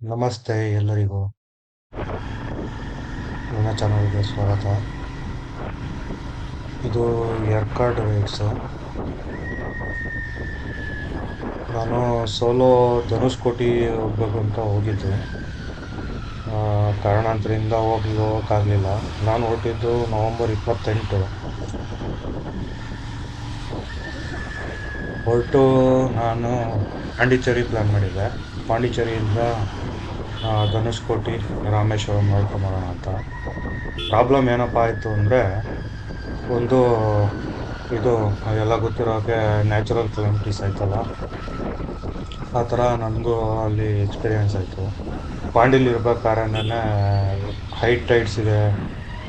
ನಮಸ್ತೆ ಎಲ್ಲರಿಗೂ. ನನ್ನ ಚಾನಲ್ಗೆ ಸ್ವಾಗತ. ಇದು ಯರ್ಕಾಡ್ ರೈಡ್ಸು. ನಾನು ಸೋಲೋ ಧನುಷ್ಕೋಟಿ ಹೋಗ್ಬೇಕು ಅಂತ ಹೋಗಿದ್ದೆ. ಕಾರಣಾಂತರದಿಂದ ಹೋಗೋಕ್ಕಾಗಲಿಲ್ಲ. ನಾನು ಹೊರಟಿದ್ದು ನವಂಬರ್ 28. ಹೊರಟು ನಾನು ಪಾಂಡಿಚೇರಿ ಪ್ಲ್ಯಾನ್ ಮಾಡಿದ್ದೆ. ಪಾಂಡಿಚೇರಿಯಿಂದ ಧನುಷ್ಕೋಟಿ ರಾಮೇಶ್ವರಂ ನೋಡ್ಕೊಂಬರೋಣ ಅಂತ. ಪ್ರಾಬ್ಲಮ್ ಏನಪ್ಪ ಆಯಿತು ಅಂದರೆ, ಒಂದು ಇದು ಎಲ್ಲ ಗೊತ್ತಿರೋ ಹಾಗೆ ನ್ಯಾಚುರಲ್ ಕ್ಲೈಮಿಟೀಸ್ ಆಯ್ತಲ್ಲ, ಆ ಥರ ನನಗೂ ಅಲ್ಲಿ ಎಕ್ಸ್ಪೀರಿಯೆನ್ಸ್ ಆಯಿತು. ಪಾಂಡಿಲಿ ಇರ್ಬೇಕಾದ್ರೆ ಹೈಟ್ ಟೈಡ್ಸ್ ಇದೆ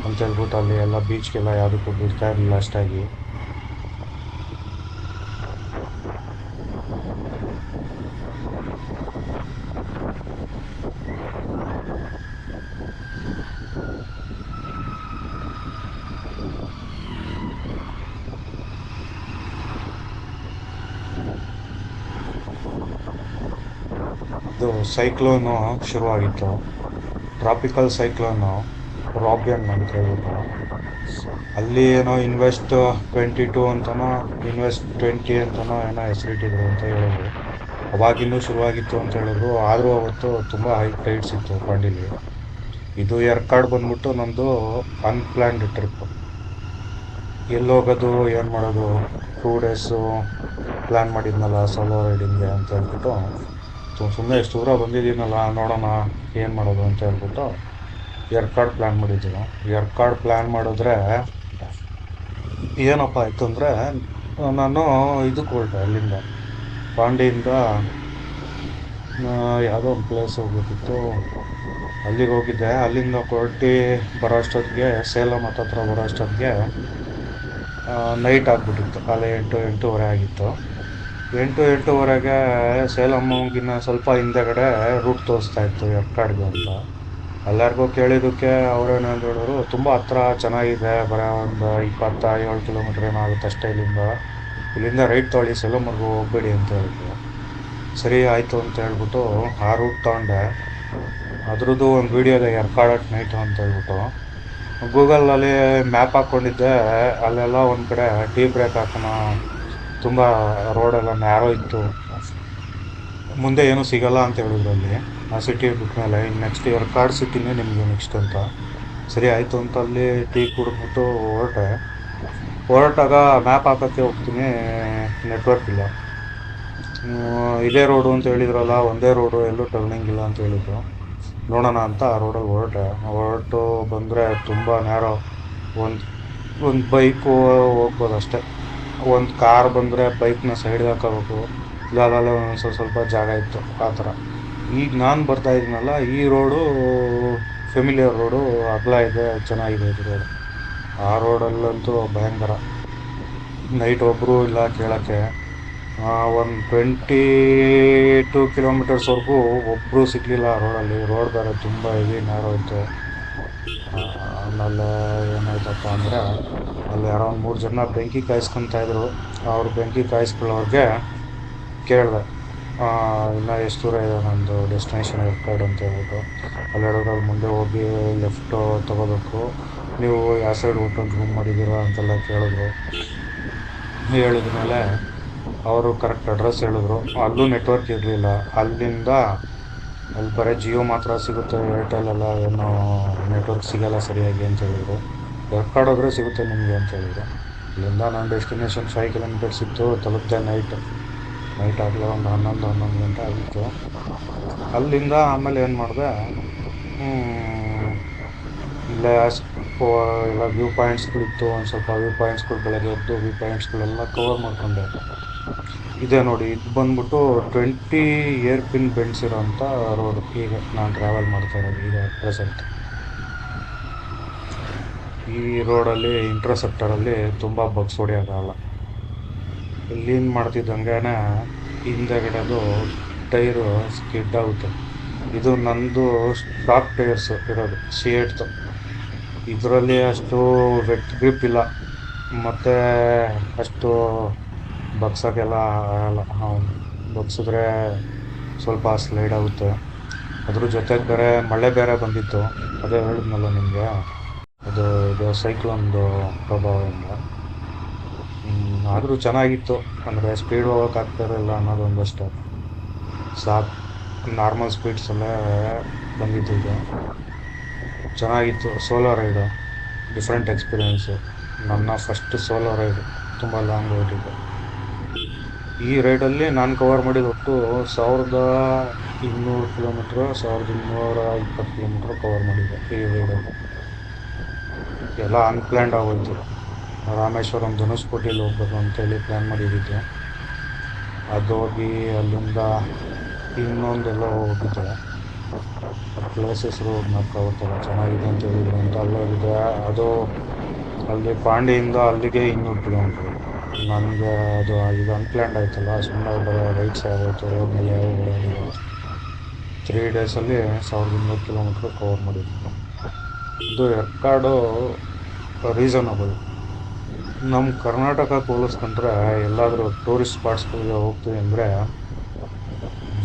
ಅಂತ ಹೇಳ್ಬಿಟ್ಟು ಅಲ್ಲಿ ಎಲ್ಲ ಬೀಚ್ಗೆಲ್ಲ ಯಾವುದಕ್ಕೂ ಬಿಡ್ತಾ ಇರಲಿಲ್ಲ ಅಷ್ಟಾಗಿ. ಇದು ಸೈಕ್ಲೋನು ಶುರುವಾಗಿತ್ತು. ಟ್ರಾಪಿಕಲ್ ಸೈಕ್ಲೋನು ರಾಬಿಯನ್ ಅಂತ ಹೇಳ್ಬಿಟ್ಟು. ಅಲ್ಲಿ ಏನೋ ಇನ್ವೆಸ್ಟ್ 22 ಅಂತನೋ ಇನ್ವೆಸ್ಟ್ 20 ಅಂತನೋ ಏನೋ ಹೆಸರಿಟ್ಟಿದ್ರು ಅಂತ ಹೇಳಿದ್ರು. ಅವಾಗಿನ್ನೂ ಶುರುವಾಗಿತ್ತು ಅಂತ ಹೇಳಿದ್ರು. ಆದರೂ ಅವತ್ತು ತುಂಬ ಹೈ ಟೈಡ್ಸ್ ಇತ್ತು ಪಾಂಡಿಲಿ. ಇದು ಯರ್ಕಾಡ್ ಬಂದ್ಬಿಟ್ಟು ನಮ್ಮದು ಅನ್ಪ್ಲ್ಯಾನ್ಡ್ ಟ್ರಿಪ್. ಎಲ್ಲಿ ಹೋಗೋದು ಏನು ಮಾಡೋದು, 2 ಡೇಸು ಪ್ಲ್ಯಾನ್ ಮಾಡಿದ್ನಲ್ಲ ಸೋಲೋ ರೈಡಿಂಗ್ಗೆ ಅಂತ ಹೇಳ್ಬಿಟ್ಟು, ಸುಮ್ಮನೆ ಎಷ್ಟು ದೂರ ಬಂದಿದ್ದೀನಲ್ಲ, ನೋಡೋಣ ಏನು ಮಾಡೋದು ಅಂತ ಹೇಳ್ಬಿಟ್ಟು ಯರ್ಕಾಡ್ ಪ್ಲ್ಯಾನ್ ಮಾಡಿದ್ದೀವಿ. ಯರ್ಕಾಡ್ ಪ್ಲ್ಯಾನ್ ಮಾಡಿದ್ರೆ ಏನಪ್ಪ ಆಯಿತು ಅಂದರೆ, ನಾನು ಇದಕ್ಕೆ ಹೊರಟೆ. ಅಲ್ಲಿಂದ ಪಾಂಡಿಯಿಂದ ಯಾವುದೋ ಒಂದು ಪ್ಲೇಸ್ ಹೋಗ್ಬೇಕಿತ್ತು, ಅಲ್ಲಿಗೆ ಹೋಗಿದ್ದೆ. ಅಲ್ಲಿಂದ ಹೊರಟಿ ಬರೋ ಅಷ್ಟೊತ್ತಿಗೆ, ಸೇಲಂ ಹತ್ತತ್ರ ಬರೋ ಅಷ್ಟೊತ್ತಿಗೆ ನೈಟ್ ಆಗಿಬಿಟ್ಟಿತ್ತು. ಅಲ್ಲಿ 8-8:30 ಆಗಿತ್ತು. 8-8:30ಗೆ ಸೇಲಮ್ಗಿನ್ನ ಸ್ವಲ್ಪ ಹಿಂದೆಗಡೆ ರೂಟ್ ತೋರಿಸ್ತಾ ಇತ್ತು ಯರ್ಕಾಡ್ಗೆ ಅಂತ. ಎಲ್ಲರಿಗೂ ಕೇಳಿದ್ದಕ್ಕೆ ಅವ್ರೇನಂತ ಹೇಳಿದ್ರು, ತುಂಬ ಹತ್ರ, ಚೆನ್ನಾಗಿದೆ, ಬರೋ ಒಂದು 27 ಕಿಲೋಮೀಟ್ರ್ ಏನೋ ಆಗುತ್ತೆ ಅಷ್ಟೇ ಇಲ್ಲಿಂದ ರೈಟ್ ತೊಗೊಳ್ಳಿ, ಸೇಲಂವರೆಗೂ ಹೋಗ್ಬೇಡಿ ಅಂತ ಹೇಳಿದ್ರು. ಸರಿ ಆಯಿತು ಅಂತ ಹೇಳ್ಬಿಟ್ಟು ಆ ರೂಟ್ ತೊಗೊಂಡೆ. ಅದ್ರದ್ದು ಒಂದು ವೀಡಿಯೋ ಇದೆ, ಯರ್ಕಾಡ್ ಅಟ್ ನೈಟು ಅಂತ ಹೇಳ್ಬಿಟ್ಟು. ಗೂಗಲಲ್ಲಿ ಮ್ಯಾಪ್ ಹಾಕ್ಕೊಂಡಿದ್ದೆ. ಅಲ್ಲೆಲ್ಲ ಒಂದು ಕಡೆ ಟೀ ಬ್ರೇಕ್ ಹಾಕೋಣ, ತುಂಬ ರೋಡೆಲ್ಲ ನ್ಯಾರೋ ಇತ್ತು, ಮುಂದೆ ಏನೂ ಸಿಗಲ್ಲ ಅಂತ ಹೇಳಿದ್ರು ಅಲ್ಲಿ. ಆ ಸಿಟಿ ಬಿಟ್ಮೇಲೆ ಇನ್ನು ನೆಕ್ಸ್ಟ್ ಯರ್ಕಾಡ್ ಸಿಟಿನೇ ನಿಮಗೆ ನೆಕ್ಸ್ಟ್ ಅಂತ. ಸರಿ ಆಯಿತು ಅಂತ ಅಲ್ಲಿ ಟೀ ಕುಡಿದ್ಬಿಟ್ಟು ಹೊರಟಾಗ ಮ್ಯಾಪ್ ಹಾಕೋಕ್ಕೆ ಹೋಗ್ತೀನಿ, ನೆಟ್ವರ್ಕ್ ಇಲ್ಲ. ಇದೇ ರೋಡು ಅಂತ ಹೇಳಿದ್ರಲ್ಲ, ಒಂದೇ ರೋಡು, ಎಲ್ಲೂ ಟರ್ನಿಂಗ್ ಇಲ್ಲ ಅಂತ ಹೇಳಿದ್ರು. ನೋಡೋಣ ಅಂತ ಆ ರೋಡಲ್ಲಿ ಹೊರಟು ಬಂದರೆ ತುಂಬ ನ್ಯಾರೋ. ಒಂದು ಬೈಕು ಹೋಗ್ಬೋದು ಅಷ್ಟೇ. ಒಂದು ಕಾರ್ ಬಂದರೆ ಬೈಕ್ನ ಸೈಡ್ಗೆ ಹಾಕೋಬೇಕು, ಇಲ್ಲ ಅಲ್ಲೇ ಒಂದು ಸ್ವಲ್ಪ ಜಾಗ ಇತ್ತು ಆ ಥರ. ಈಗ ನಾನು ಬರ್ತಾ ಇದ್ದೀನಲ್ಲ, ಈ ರೋಡು ಫೆಮಿಲಿಯರ್ ರೋಡು, ಅಗಲ ಇದೆ, ಚೆನ್ನಾಗಿದೆ ಇದು ರೋಡು. ಆ ರೋಡಲ್ಲಂತೂ ಭಯಂಕರ. ನೈಟ್ ಒಬ್ಬರು ಇಲ್ಲ ಕೇಳೋಕ್ಕೆ. ಒಂದು 22 ಕಿಲೋಮೀಟರ್ಸ್ವರೆಗೂ ಒಬ್ಬರು ಸಿಗಲಿಲ್ಲ ಆ ರೋಡಲ್ಲಿ. ರೋಡ್ ಬೇರೆ ತುಂಬ ಹೆವಿ ನ್ಯಾರೋ ಇತ್ತು. ಆಮೇಲೆ ಏನಾಯ್ತಪ್ಪ ಅಂದರೆ, ಅಲ್ಲಿ ಯಾರೋ ಒಂದು 3 ಜನ ಬೆಂಕಿ ಕಾಯಿಸ್ಕೊತಾಯಿದ್ರು. ಅವ್ರು ಬೆಂಕಿ ಕಾಯಿಸ್ಕೊಳ್ಳೋರಿಗೆ ಕೇಳಿದೆ, ಇನ್ನೂ ಎಷ್ಟು ದೂರ ಇದೆ ನಮ್ಮದು ಡೆಸ್ಟಿನೇಷನ್ ಯರ್ಕಾಡ್ ಅಂತ ಹೇಳ್ಬಿಟ್ಟು. ಅಲ್ಲಿ ಹೇಳೋದ್ರಲ್ಲಿ ಮುಂದೆ ಹೋಗಿ ಲೆಫ್ಟು ತೊಗೋಬೇಕು, ನೀವು ಯಾವ ಸೈಡ್ ಊಟಕ್ಕೆ ರೂಮ್ ಮಾಡಿದ್ದೀರಾ ಅಂತೆಲ್ಲ ಕೇಳಿದ್ರು. ಹೇಳಿದ್ಮೇಲೆ ಅವರು ಕರೆಕ್ಟ್ ಅಡ್ರೆಸ್ ಹೇಳಿದ್ರು. ಅಲ್ಲೂ ನೆಟ್ವರ್ಕ್ ಇರಲಿಲ್ಲ. ಅಲ್ಲಿಂದ ಅಲ್ಲಿ ಬರೀ ಜಿಯೋ ಮಾತ್ರ ಸಿಗುತ್ತೆ, ಏರ್ಟೆಲ್ಲೆಲ್ಲ ಏನೋ ನೆಟ್ವರ್ಕ್ ಸಿಗೋಲ್ಲ ಸರಿಯಾಗಿ ಅಂತ ಹೇಳಿದ್ರು. ಯರ್ಕಾಡ್ ಹೋದರೆ ಸಿಗುತ್ತೆ ನಿಮಗೆ ಅಂತ ಹೇಳಿದ್ರು. ಇಲ್ಲಿಂದ ನನ್ನ ಡೆಸ್ಟಿನೇಷನ್ 5 ಕಿಲೋಮೀಟರ್ಸ್ ಇತ್ತು. ತಲುಪಿದೆ ನೈಟ್ ಆಗಲೇ ಒಂದು 11 ಗಂಟೆ ಆಗಿತ್ತು. ಅಲ್ಲಿಂದ ಆಮೇಲೆ ಏನು ಮಾಡಿದೆ, ಇಲ್ಲೇ ಎಲ್ಲ ವ್ಯೂ ಪಾಯಿಂಟ್ಸ್ಗಳಿತ್ತು. ಒಂದು ಸ್ವಲ್ಪ ವ್ಯೂ ಪಾಯಿಂಟ್ಸ್ಗಳು, ಬೆಳಗ್ಗೆ ಎದ್ದು ವ್ಯೂ ಪಾಯಿಂಟ್ಸ್ಗಳೆಲ್ಲ ಕವರ್ ಮಾಡಿಕೊಂಡೆ. ಇದೆ ನೋಡಿ, ಇದು ಬಂದ್ಬಿಟ್ಟು 20 ಏರ್ ಪಿನ್ ಬೆಂಡ್ಸ್ ಇರೋಂಥ ರೋಡು. ಈಗ ನಾನು ಟ್ರಾವೆಲ್ ಮಾಡ್ತಾ ಇರೋದು ಈಗ ಪ್ರೆಸೆಂಟ್ ಈ ರೋಡಲ್ಲಿ. ಇಂಟರ್ಸೆಪ್ಟರಲ್ಲಿ ತುಂಬ ಬಗ್ಸ್ ಹೊಡೆಯೋಕ್ಕಾಗಲ್ಲ. ಇಲ್ಲೇನು ಮಾಡ್ತಿದ್ದಂಗೆ ಹಿಂದೆಗಡೆದು ಟೈರು ಸ್ಕಿಡ್ ಆಗುತ್ತೆ. ಇದು ನಂದು ಸ್ಟಾಕ್ ಟೈರ್ಸ್ ಇರೋದು, C8. ಇದರಲ್ಲಿ ಅಷ್ಟು ವೆಟ್ ಗ್ರಿಪ್ ಇಲ್ಲ, ಮತ್ತು ಅಷ್ಟು ಬಗ್ಸೋಕ್ಕೆಲ್ಲ ಆಗಲ್ಲ. ಬಗ್ಸಿದ್ರೆ ಸ್ವಲ್ಪ ಸ್ಲೈಡ್ ಆಗುತ್ತೆ. ಅದ್ರ ಜೊತೆಗೆ ಬೇರೆ ಮಳೆ ಬೇರೆ ಬಂದಿತ್ತು. ಅದೇ ಹೇಳಿದ್ನಲ್ಲ ನಿಮಗೆ, ಅದು ಇದು ಸೈಕ್ಲೋನ್ದು ಪ್ರಭಾವದಿಂದ. ಆದರೂ ಚೆನ್ನಾಗಿತ್ತು. ಅಂದರೆ ಸ್ಪೀಡ್ ಹೋಗೋಕೆ ಆಗ್ತಾಯಿರಲಿಲ್ಲ ಅನ್ನೋದೊಂದಷ್ಟೇ ಸಾಕು. ನಾರ್ಮಲ್ ಸ್ಪೀಡ್ಸಲ್ಲೇ ಬಂದಿದ್ದು ಇದು. ಚೆನ್ನಾಗಿತ್ತು ಸೋಲೋ ರೈಡು. Different experience. ನನ್ನ ಫಸ್ಟ್ ಸೋಲೋ ರೈಡು. ತುಂಬ ಲಾಂಗ್ ರೈಡಿದ್ದು. ಈ ರೈಡಲ್ಲಿ ನಾನು ಕವರ್ ಮಾಡಿದ ಒಟ್ಟು 1200 ಕಿಲೋಮೀಟ್ರ್, 1220 ಕಿಲೋಮೀಟ್ರ್ ಕವರ್ ಮಾಡಿದ್ದೆ ಈ ರೈಡಲ್ಲಿ. ಎಲ್ಲ ಅನ್ಪ್ಲ್ಯಾನ್ಡ್ ಆಗೋಯ್ತು. ರಾಮೇಶ್ವರಂ ಧನುಷ್ಕೋಟಿಲಿ ಹೋಗ್ಬೇಕು ಅಂತೇಳಿ ಪ್ಲ್ಯಾನ್ ಮಾಡಿದ್ದಿದ್ದು. ಅದು ಹೋಗಿ ಅಲ್ಲಿಂದ ಇನ್ನೊಂದೆಲ್ಲ ಹೋಗಿದ್ದೆ. ಪ್ಲೇಸ್ ಹೆಸರು ಗೊತ್ತಾಗುತ್ತಲ್ಲ, ಚೆನ್ನಾಗಿದೆ ಅಂತ ಹೇಳಿದ್ರು ಅಂತ ಅಲ್ಲೋಗಿದೆ. ಅದು ಅಲ್ಲಿ ಪಾಂಡಿಯಿಂದ ಅಲ್ಲಿಗೆ 200 ಕಿಲೋಮೀಟ್ರು. ನನಗೆ ಅದು ಇದು ಅನ್ಪ್ಲ್ಯಾನ್ಡ್ ಆಯ್ತಲ್ಲ, ಸುಮ್ಮನೆ ಬರೋ ರೈಡ್ಸ್ ಆಗೋಯ್ತು ರೋಡ್ ಮೇಲೆ ಓಡಾಡಿದೆ. 3 ಡೇಸಲ್ಲಿ 1200 ಕಿಲೋಮೀಟ್ರ್ ಕವರ್ ಮಾಡಿದ್ದೆ. ಇದು ಎರ್ಕಾಡು ರೀಸನಬಲ್. ನಮ್ಮ ಕರ್ನಾಟಕಕ್ಕೆ ಹೋಲಿಸ್ಕೊಂಡ್ರೆ ಎಲ್ಲಾದರೂ ಟೂರಿಸ್ಟ್ ಸ್ಪಾಟ್ಸ್ಗಳಿಗೆ ಹೋಗ್ತೀವಿ ಅಂದರೆ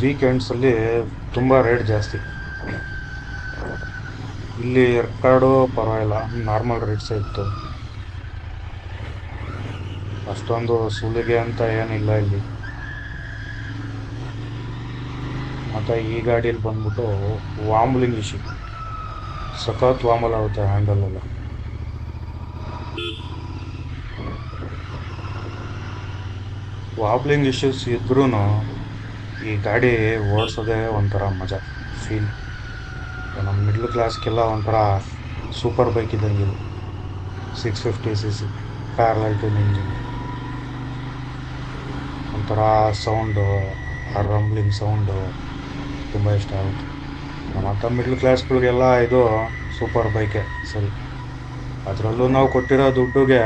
ವೀಕೆಂಡ್ಸಲ್ಲಿ ತುಂಬ ರೇಟ್ ಜಾಸ್ತಿ. ಇಲ್ಲಿ ಎರ್ಕಾಡು ಪರವಾಗಿಲ್ಲ, ನಾರ್ಮಲ್ ರೇಟ್ಸೇ ಇತ್ತು. ಅಷ್ಟೊಂದು ಸುಲಿಗೆ ಅಂತ ಏನಿಲ್ಲ ಇಲ್ಲಿ. ಮತ್ತು ಈ ಗಾಡೀಲಿ ಬಂದ್ಬಿಟ್ಟು ವಾಂಬ್ಲಿಂಗ್ ಇಶ್ಯೂ, ಸಖತ್ ವಾಂಬಲ್ ಆಗುತ್ತೆ ಹ್ಯಾಂಡಲೆಲ್ಲ. ವಾಬ್ಲಿಂಗ್ ಇಶ್ಯೂಸ್ ಇದ್ರೂ ಈ ಗಾಡಿ ಓಡಿಸೋದೇ ಒಂಥರ ಮಜಾ, ಫೀಲ್. ನಮ್ಮ ಮಿಡ್ಲ್ ಕ್ಲಾಸ್ಗೆಲ್ಲ ಒಂಥರ ಸೂಪರ್ ಬೈಕ್ ಇದ್ದಂಗೆ. 650cc parallel twin engine. ಒಂಥರ ಸೌಂಡು, ಆ ರಂಬ್ಲಿಂಗ್ ಸೌಂಡು ತುಂಬ ಇಷ್ಟ ಆಗುತ್ತೆ. ನಮ್ಮಂಥ ಮಿಡ್ಲ್ ಕ್ಲಾಸ್ಗಳಿಗೆಲ್ಲ ಇದು ಸೂಪರ್ ಬೈಕೆ ಸರಿ. ಅದರಲ್ಲೂ ನಾವು ಕೊಟ್ಟಿರೋ ದುಡ್ಡುಗೆ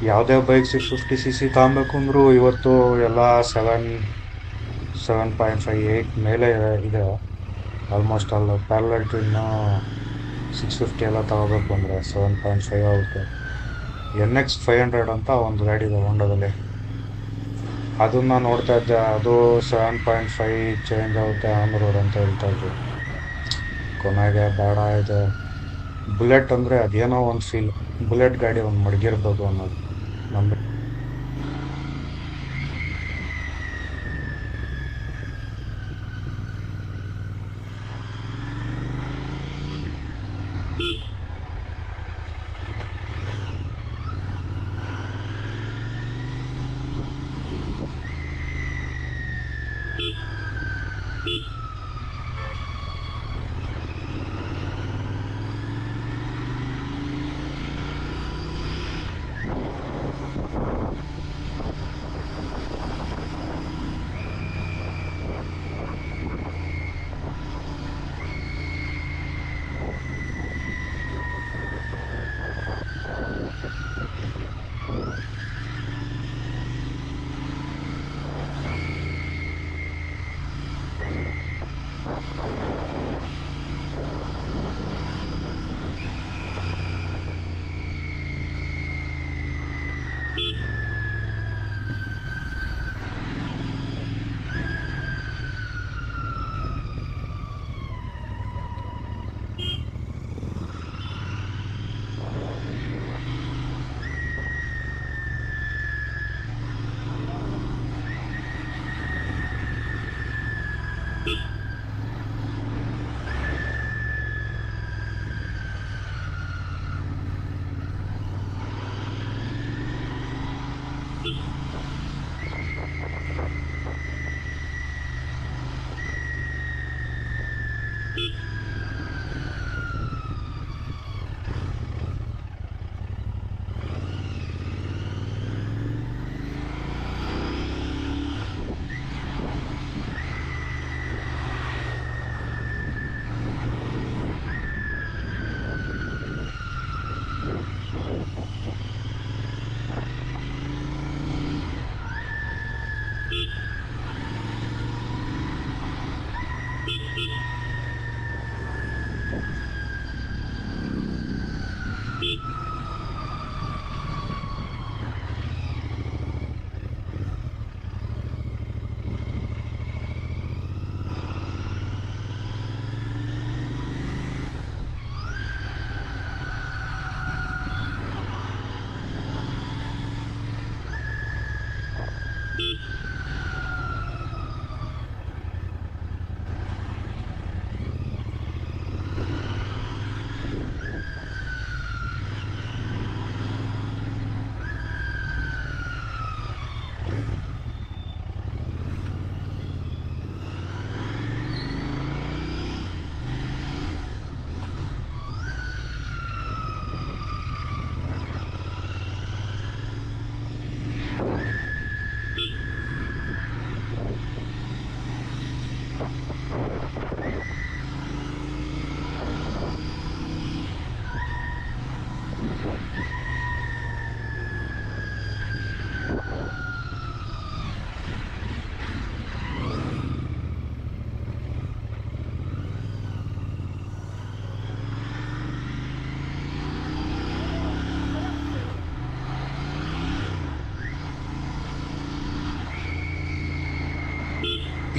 ಯಾವುದೇ ಬೈಕ್ 650cc ತಗೊಬೇಕು ಅಂದರೂ ಇವತ್ತು ಎಲ್ಲ 7.5 8 ಮೇಲೆ ಇದೆ. ಆಲ್ಮೋಸ್ಟ್ ಅಲ್ಲ ಪ್ಯಾರಲಲ್ ಟ್ವಿನ್ನು 650 ಎಲ್ಲ ತಗೋಬೇಕು ಅಂದರೆ 7.5 ಆಗುತ್ತೆ. NX 500 ಅಂತ ಒಂದು ಗಾಡಿ ಇದೆ ಹೋಂಡಾದಲ್ಲಿ. ಅದನ್ನು ನೋಡ್ತಾ ಇದ್ದೆ, ಅದು 7.5 ಚೇಂಜ್ ಆಗುತ್ತೆ ಆನ್ ರೋಡ್ ಅಂತ ಹೇಳ್ತಾ ಇದ್ರು. ಕೊನೆಗೆ ಬೇಡ ಇದೆ. ಬುಲೆಟ್ ಅಂದರೆ ಅದೇನೋ ಒಂದು ಫೀಲ್. ಬುಲೆಟ್ ಗಾಡಿ ಒಂದು ಮಡಗಿರ್ಬೋದು ಅನ್ನೋದು ನಮ್ಮ.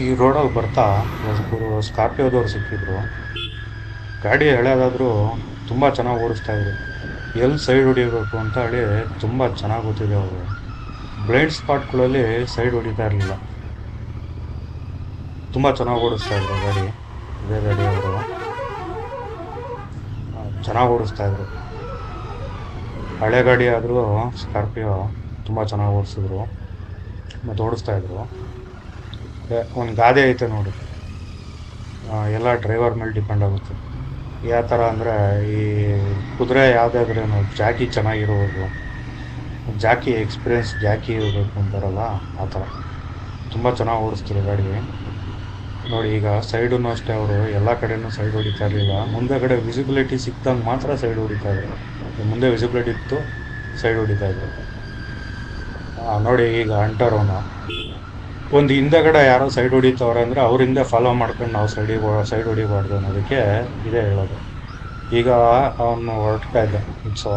ಈ ರೋಡಲ್ಲಿ ಬರ್ತಾ ಒಬ್ಬರು ಸ್ಕಾರ್ಪಿಯೋದವ್ರು ಸಿಕ್ಕಿದ್ರು. ಗಾಡಿ ಹಳೆಯದಾದರೂ ತುಂಬ ಚೆನ್ನಾಗಿ ಓಡಿಸ್ತಾ ಇದ್ರು. ಎಲ್ಲಿ ಸೈಡ್ ಹೊಡಿಬೇಕು ಅಂತ ಹೇಳಿ ತುಂಬ ಚೆನ್ನಾಗಿ ಗೊತ್ತಿದೆ ಅವರು. ಬ್ಲೈಂಡ್ ಸ್ಪಾಟ್ಗಳಲ್ಲಿ ಸೈಡ್ ಹೊಡಿತಾ ಇರಲಿಲ್ಲ. ತುಂಬ ಚೆನ್ನಾಗಿ ಓಡಿಸ್ತಾ ಇದ್ರು ಗಾಡಿ. ಇದೇ ಗಾಡಿ ಅವರು ಚೆನ್ನಾಗಿ ಓಡಿಸ್ತಾ ಇದ್ರು. ಹಳೆ ಗಾಡಿ ಆದರೂ ಸ್ಕಾರ್ಪಿಯೋ ತುಂಬ ಚೆನ್ನಾಗಿ ಓಡಿಸಿದ್ರು ಮತ್ತು ಓಡಿಸ್ತಾ ಇದ್ರು. ಒಂದು ಗಾದೆ ಐತೆ ನೋಡಿ, ಎಲ್ಲ ಡ್ರೈವರ್ ಮೇಲೆ ಡಿಪೆಂಡ್ ಆಗುತ್ತೆ. ಯಾವ ಥರ ಅಂದರೆ, ಈ ಕುದುರೆ ಯಾವುದಾದ್ರೂ ಜಾಕಿ ಚೆನ್ನಾಗಿರೋದು, ಜಾಕಿ ಎಕ್ಸ್ಪೀರಿಯನ್ಸ್ ಜಾಕಿ ಇರಬೇಕು ಅಂತಾರಲ್ಲ, ಆ ಥರ ತುಂಬ ಚೆನ್ನಾಗಿ ಓಡಿಸ್ತಾರೆ ಗಾಡಿ. ನೋಡಿ ಈಗ ಸೈಡೂ ಅಷ್ಟೇ, ಅವರು ಎಲ್ಲ ಕಡೆನೂ ಸೈಡ್ ಹೊಡಿತಾ ಇರಲಿಲ್ಲ. ಮುಂದೆಗಡೆ ವಿಸಿಬಿಲಿಟಿ ಸಿಕ್ತಂಗೆ ಮಾತ್ರ ಸೈಡ್ ಹೊಡಿತಾ ಇದ್ರು. ಮುಂದೆ ವಿಸಿಬಿಲಿಟಿ ಇತ್ತು, ಸೈಡ್ ಹೊಡಿತಾ ಇದ್ರು. ನೋಡಿ ಈಗ ಅಂಟರೋನು ಒಂದು ಹಿಂದೆಗಡೆ ಯಾರೋ ಸೈಡ್ ಹೊಡಿತವ್ರೆ ಅಂದರೆ ಅವ್ರ ಹಿಂದೆ ಫಾಲೋ ಮಾಡ್ಕೊಂಡು ನಾವು ಸೈಡ್ ಹೊಡಿಬಾರ್ದು ಅನ್ನೋದಕ್ಕೆ ಇದೇ ಹೇಳೋದು. ಈಗ ಅವನು ಹೊರಡ್ತಾ ಇದ್ದ ಉತ್ಸವ.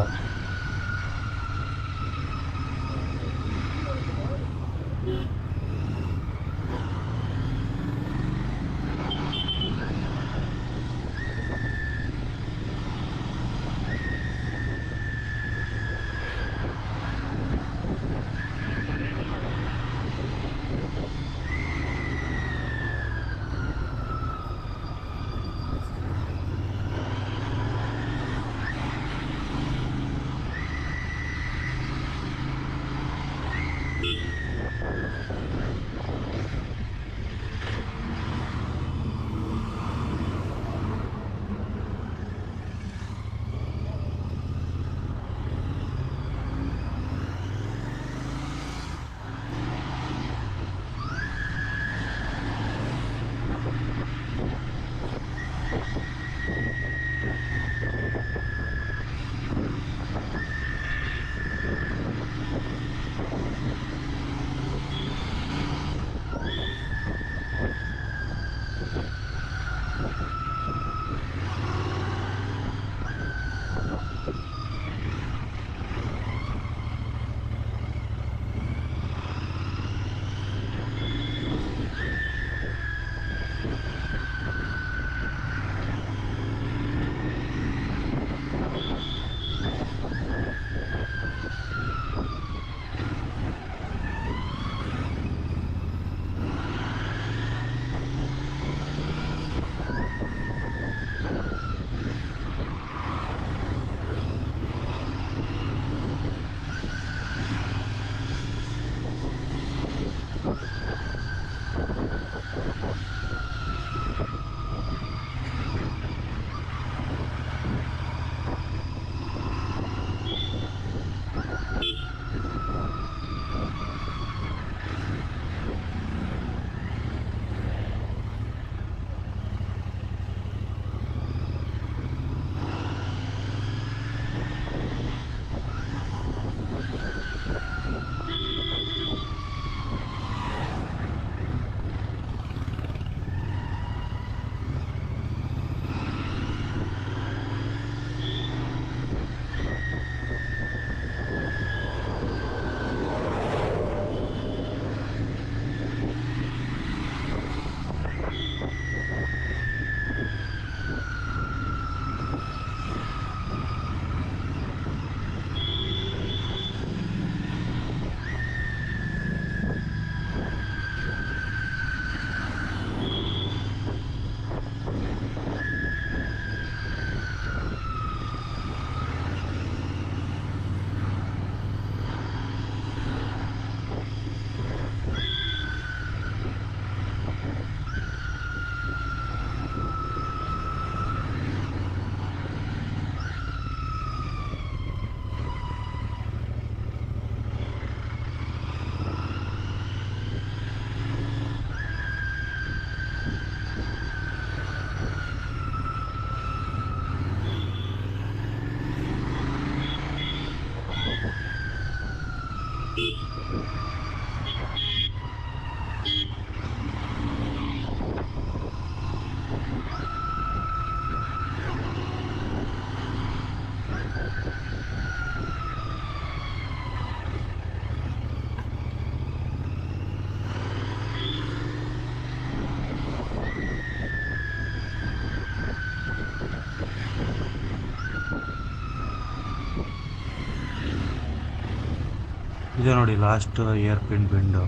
ಇದೆ ನೋಡಿ ಲಾಸ್ಟ್ ಏರ್ ಪಿನ್ ಬೆಂಡು.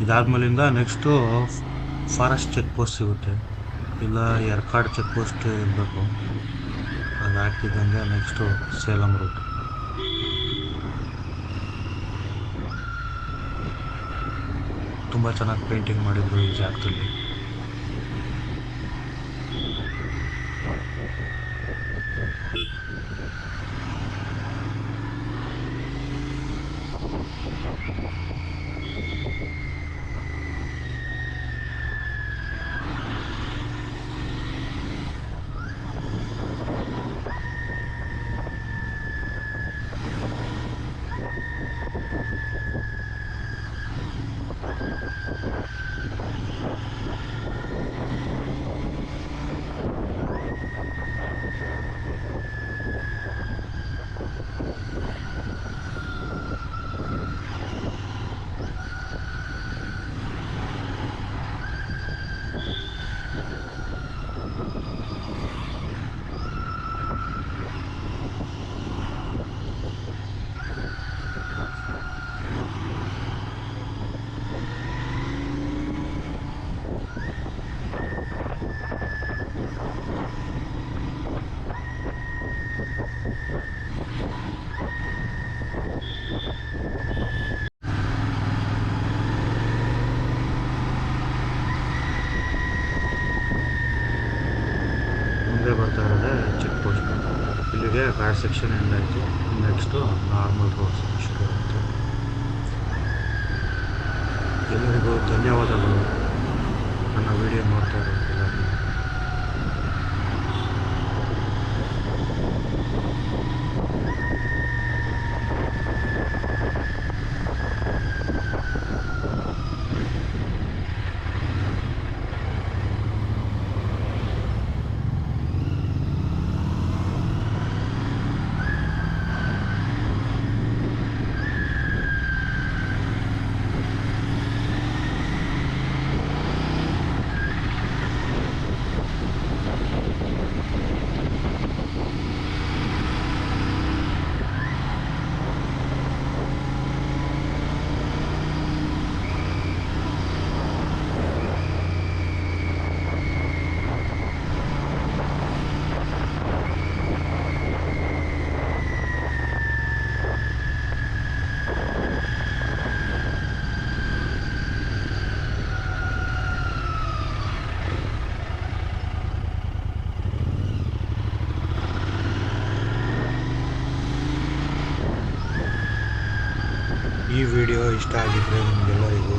ಇದಾದ್ಮೇಲಿಂದ ನೆಕ್ಸ್ಟು ಫಾರೆಸ್ಟ್ ಚೆಕ್ ಪೋಸ್ಟ್ ಸಿಗುತ್ತೆ, ಇಲ್ಲ ಯರ್ಕಾಡ್ ಚೆಕ್ ಪೋಸ್ಟ್ ಇರಬೇಕು. ಅದು ಹಾಕ್ತಿದ್ದಂಗೆ ನೆಕ್ಸ್ಟು ಸೇಲಂ ರೂಟ್. ತುಂಬ ಚೆನ್ನಾಗಿ ಪೇಂಟಿಂಗ್ ಮಾಡಿದ್ರು ಈ ಜಾಗದಲ್ಲಿ. ಮುಂದೆ ಬರ್ತಾ ಇರೋದೇ ಚೆಕ್ ಪೋಸ್ಟ್. ಇಲ್ಲಿಗೆ ಘಾಟ್ ಸೆಕ್ಷನ್ ಎಂಡ್ ಆಯಿತು. ನೆಕ್ಸ್ಟು ನಾರ್ಮಲ್ ರೋಡ್ ಶುರು ಆಯಿತು. ಎಲ್ಲರಿಗೂ ಧನ್ಯವಾದಗಳು ನನ್ನ ವಿಡಿಯೋ ನೋಡ್ತಾ ಇರೋದೆಲ್ಲರಿಗೂ. ಈ ವಿಡಿಯೋ ಇಷ್ಟ ಆಗಿದ್ದರೆ ನಿಮಗೆಲ್ಲರಿಗೂ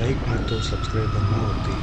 ಲೈಕ್ ಮತ್ತು ಸಬ್ಸ್ಕ್ರೈಬನ್ನು ಒತ್ತಿ.